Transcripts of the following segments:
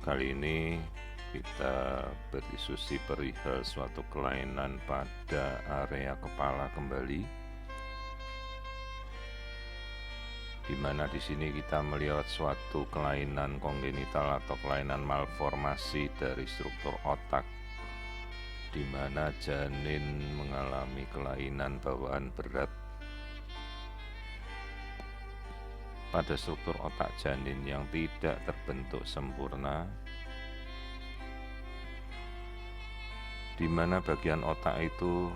Kali ini kita berdiskusi perihal suatu kelainan pada area kepala kembali, di mana di sini kita melihat suatu kelainan kongenital atau kelainan malformasi dari struktur otak, di mana janin mengalami kelainan bawaan berat pada struktur otak janin yang tidak terbentuk sempurna, di mana bagian otak itu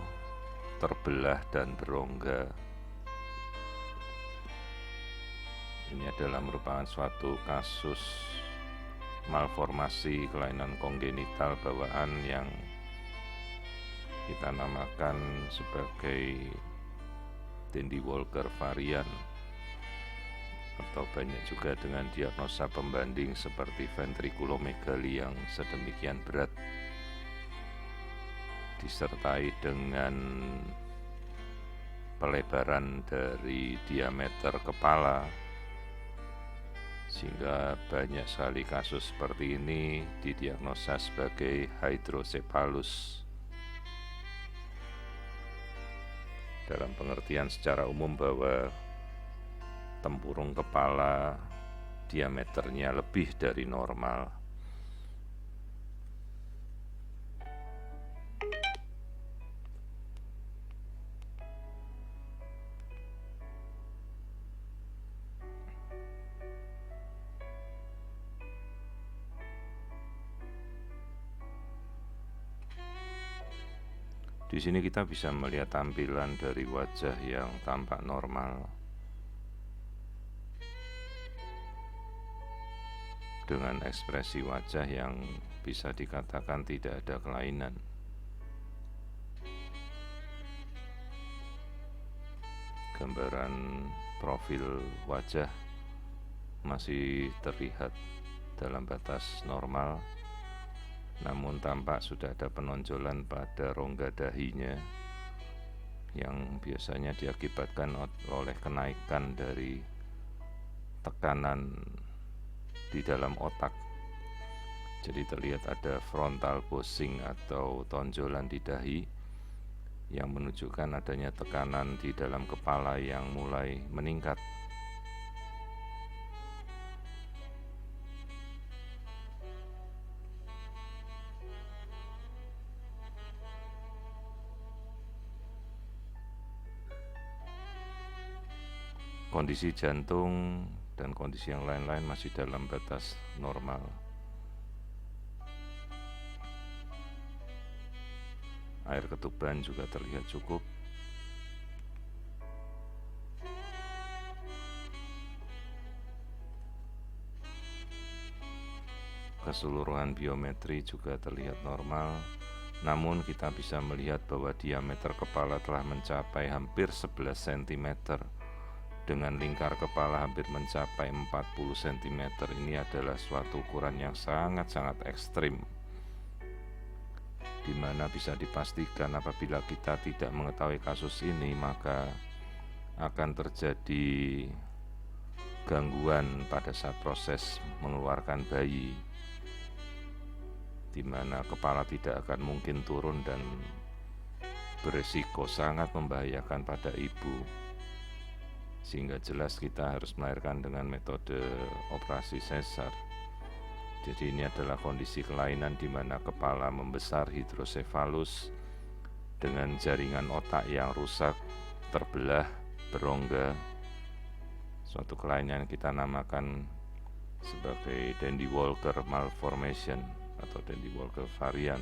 terbelah dan berongga. Ini adalah merupakan suatu kasus malformasi kelainan kongenital bawaan yang kita namakan sebagai Dandy Walker varian, atau banyak juga dengan diagnosa pembanding seperti ventriculomegaly yang sedemikian berat, disertai dengan pelebaran dari diameter kepala, sehingga banyak sekali kasus seperti ini didiagnosa sebagai hydrocephalus. Dalam pengertian secara umum bahwa tempurung kepala diameternya lebih dari normal. Di sini kita bisa melihat tampilan dari wajah yang tampak normal, dengan ekspresi wajah yang bisa dikatakan tidak ada kelainan. Gambaran profil wajah masih terlihat dalam batas normal, namun tampak sudah ada penonjolan pada rongga dahinya yang biasanya diakibatkan oleh kenaikan dari tekanan di dalam otak. Jadi terlihat ada frontal bossing atau tonjolan di dahi yang menunjukkan adanya tekanan di dalam kepala yang mulai meningkat. Kondisi jantung dan kondisi yang lain-lain masih dalam batas normal. Air ketuban juga terlihat cukup. Keseluruhan biometri juga terlihat normal, namun kita bisa melihat bahwa diameter kepala telah mencapai hampir 11 cm dengan lingkar kepala hampir mencapai 40 cm. Ini adalah suatu ukuran yang sangat-sangat ekstrim, di mana bisa dipastikan apabila kita tidak mengetahui kasus ini, maka akan terjadi gangguan pada saat proses mengeluarkan bayi, di mana kepala tidak akan mungkin turun dan beresiko sangat membahayakan pada ibu, sehingga jelas kita harus melahirkan dengan metode operasi sesar. Jadi ini adalah kondisi kelainan di mana kepala membesar, hidrocephalus, dengan jaringan otak yang rusak, terbelah, berongga. Suatu kelainan yang kita namakan sebagai Dandy Walker malformation atau Dandy Walker varian,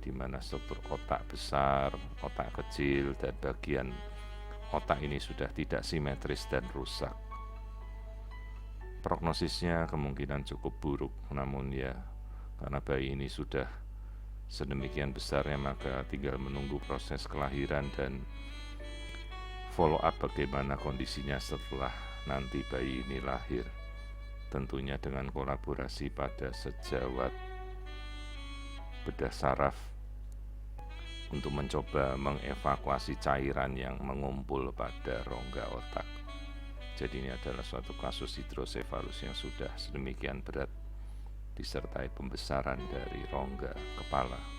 di mana struktur otak besar, otak kecil, dan bagian otak ini sudah tidak simetris dan rusak. Prognosisnya kemungkinan cukup buruk, namun ya karena bayi ini sudah sedemikian besarnya, maka tinggal menunggu proses kelahiran dan follow up bagaimana kondisinya setelah nanti bayi ini lahir. Tentunya dengan kolaborasi pada sejawat bedah saraf untuk mencoba mengevakuasi cairan yang mengumpul pada rongga otak. Jadi ini adalah suatu kasus hidrocephalus yang sudah sedemikian berat disertai pembesaran dari rongga kepala.